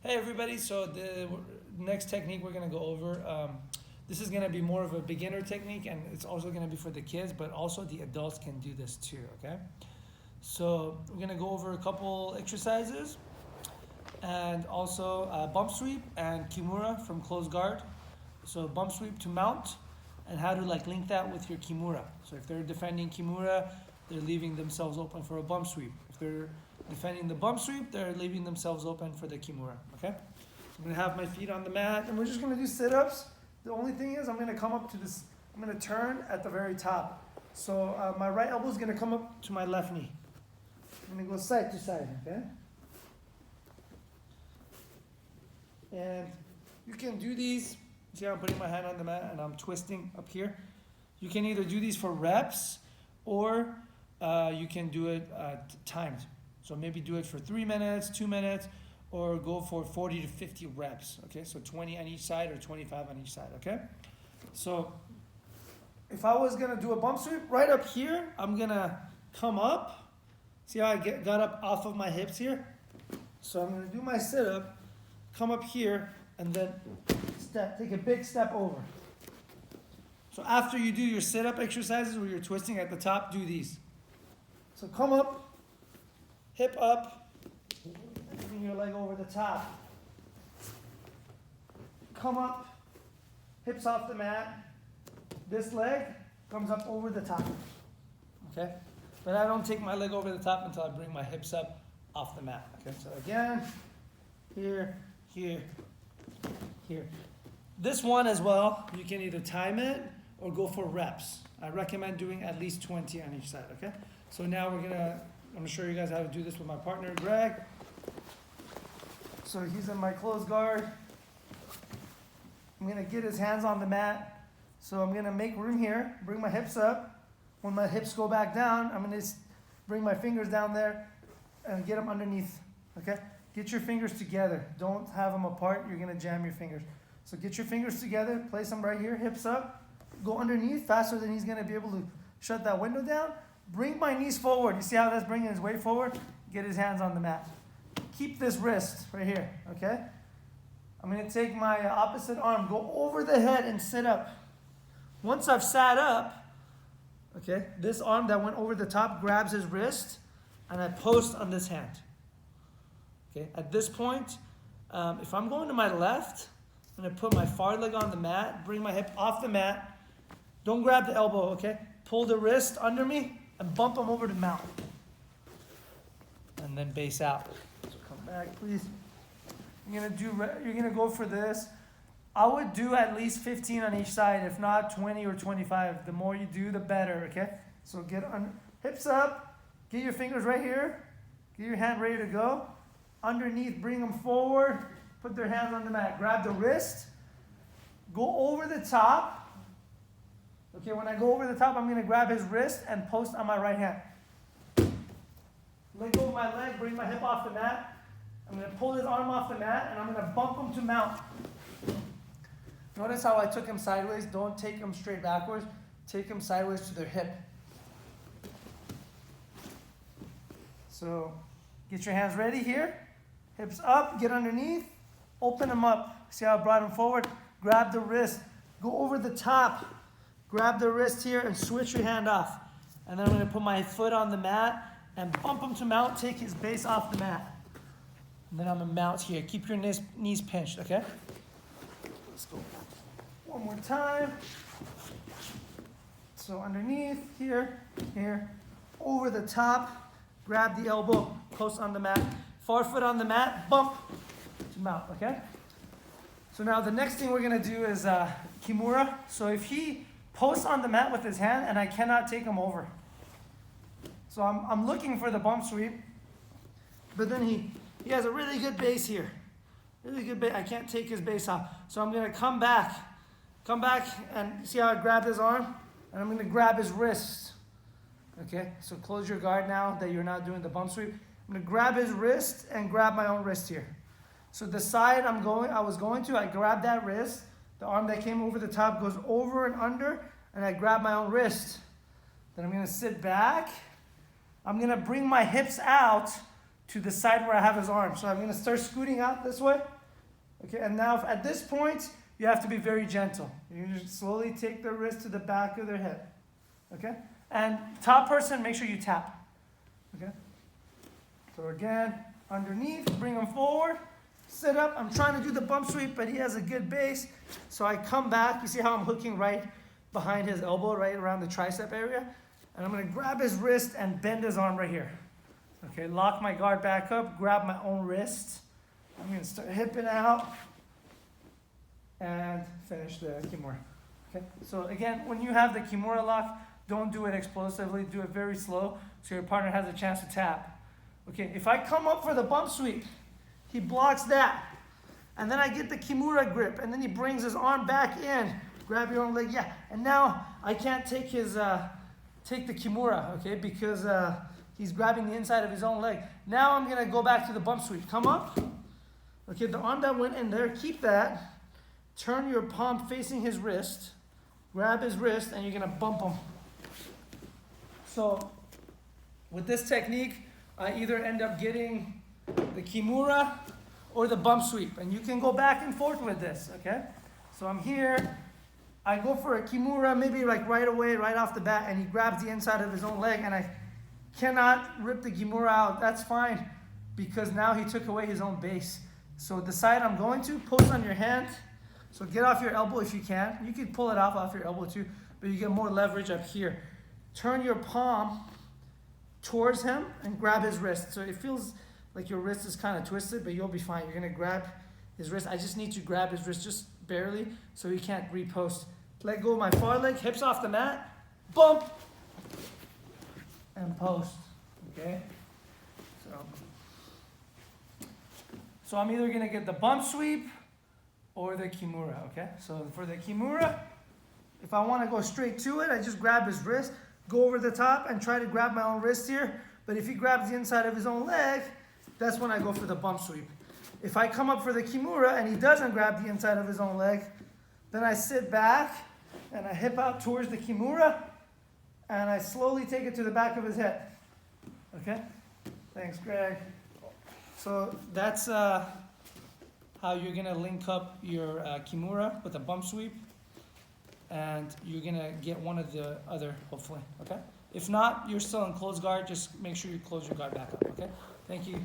Hey everybody, so the next technique we're going to go over, this is going to be more of a beginner technique, and it's also going to be for the kids, but also the adults can do this too, okay? So we're going to go over a couple exercises, and also bump sweep and Kimura from close guard. So bump sweep to mount, and how to link that with your Kimura. So if they're defending Kimura, they're leaving themselves open for a bump sweep. If they're defending the bump sweep, they're leaving themselves open for the Kimura, okay? I'm gonna have my feet on the mat, and we're just gonna do sit-ups. The only thing is I'm gonna come up to this, I'm gonna turn at the very top. So my right elbow is gonna come up to my left knee. I'm gonna go side to side, okay? And you can do these, see how I'm putting my hand on the mat and I'm twisting up here? You can either do these for reps, or you can do it timed. So maybe do it for 3 minutes, 2 minutes, or go for 40 to 50 reps, okay? So 20 on each side or 25 on each side, okay? So if I was gonna do a bump sweep, right up here, I'm gonna come up. See how I got up off of my hips here? So I'm gonna do my sit-up, come up here, and then take a big step over. So after you do your sit-up exercises where you're twisting at the top, do these. So come up, hip up, bring your leg over the top. Come up, hips off the mat. This leg comes up over the top, okay? But I don't take my leg over the top until I bring my hips up off the mat, okay? So again, here, here, here. This one as well, you can either time it or go for reps. I recommend doing at least 20 on each side, okay? So now I'm gonna show you guys how to do this with my partner, Greg. So he's in my close guard. I'm gonna get his hands on the mat. So I'm gonna make room here, bring my hips up. When my hips go back down, I'm gonna bring my fingers down there and get them underneath, okay? Get your fingers together. Don't have them apart, you're gonna jam your fingers. So get your fingers together, place them right here, hips up. Go underneath faster than he's gonna be able to shut that window down. Bring my knees forward. You see how that's bringing his weight forward? Get his hands on the mat. Keep this wrist right here, okay? I'm gonna take my opposite arm, go over the head and sit up. Once I've sat up, okay, this arm that went over the top grabs his wrist, and I post on this hand. Okay, at this point, if I'm going to my left, I'm gonna put my far leg on the mat, bring my hip off the mat. Don't grab the elbow, okay? Pull the wrist under me and bump them over to mount. And then base out. So come back, please. You're gonna go for this. I would do at least 15 on each side, if not 20 or 25. The more you do, the better, okay? So get on, hips up, get your fingers right here, get your hand ready to go. Underneath, bring them forward, put their hands on the mat. Grab the wrist, go over the top. Okay, when I go over the top, I'm gonna grab his wrist and post on my right hand. Let go of my leg, bring my hip off the mat. I'm gonna pull his arm off the mat, and I'm gonna bump him to mount. Notice how I took him sideways. Don't take him straight backwards. Take him sideways to their hip. So get your hands ready here. Hips up, get underneath, open them up. See how I brought him forward? Grab the wrist, go over the top. Grab the wrist here and switch your hand off. And then I'm gonna put my foot on the mat and bump him to mount, take his base off the mat. And then I'm gonna mount here. Keep your knees pinched, okay? Let's go one more time. So underneath, here, here, over the top, grab the elbow, post on the mat, far foot on the mat, bump to mount, okay? So now the next thing we're gonna do is Kimura. So if he posts on the mat with his hand and I cannot take him over. So I'm looking for the bump sweep, but then he has a really good base here. Really good base. I can't take his base off. So I'm gonna come back and see how I grab his arm? And I'm gonna grab his wrist. Okay, so close your guard now that you're not doing the bump sweep. I'm gonna grab his wrist and grab my own wrist here. So the side I grab that wrist. The arm that came over the top goes over and under, and I grab my own wrist. Then I'm gonna sit back. I'm gonna bring my hips out to the side where I have his arm. So I'm gonna start scooting out this way. Okay, and now at this point, you have to be very gentle. You just slowly take the wrist to the back of their head. Okay? And top person, make sure you tap. Okay? So again, underneath, bring him forward, sit up. I'm trying to do the bump sweep, but he has a good base. So I come back. You see how I'm hooking right behind his elbow, right around the tricep area? And I'm going to grab his wrist and bend his arm right here. Okay, lock my guard back up, grab my own wrist. I'm going to start hipping out and finish the Kimura. Okay, so again, when you have the Kimura lock, don't do it explosively, do it very slow so your partner has a chance to tap. Okay, if I come up for the bump sweep, he blocks that. And then I get the Kimura grip, and then he brings his arm back in. Grab your own leg, yeah. And now I can't take take the Kimura, okay, because he's grabbing the inside of his own leg. Now I'm gonna go back to the bump sweep. Come up. Okay, the arm that went in there, keep that. Turn your palm facing his wrist. Grab his wrist, and you're gonna bump him. So with this technique, I either end up getting the Kimura or the bump sweep. And you can go back and forth with this, okay? So I'm here. I go for a Kimura maybe like right away, right off the bat, and he grabs the inside of his own leg, and I cannot rip the Kimura out. That's fine, because now he took away his own base. So the side I'm going to, post on your hand. So get off your elbow if you can. You can pull it off your elbow too, but you get more leverage up here. Turn your palm towards him and grab his wrist. So it feels like your wrist is kind of twisted, but you'll be fine. You're gonna grab his wrist. I just need to grab his wrist just barely so he can't repost. Let go of my far leg, hips off the mat, bump, and post, okay? So I'm either gonna get the bump sweep or the Kimura, okay? So for the Kimura, if I wanna go straight to it, I just grab his wrist, go over the top and try to grab my own wrist here. But if he grabs the inside of his own leg, that's when I go for the bump sweep. If I come up for the Kimura and he doesn't grab the inside of his own leg, then I sit back and I hip out towards the Kimura and I slowly take it to the back of his head. Okay? Thanks, Greg. So that's how you're gonna link up your Kimura with a bump sweep, and you're gonna get one of the other, hopefully, okay? If not, you're still in closed guard, just make sure you close your guard back up, okay? Thank you.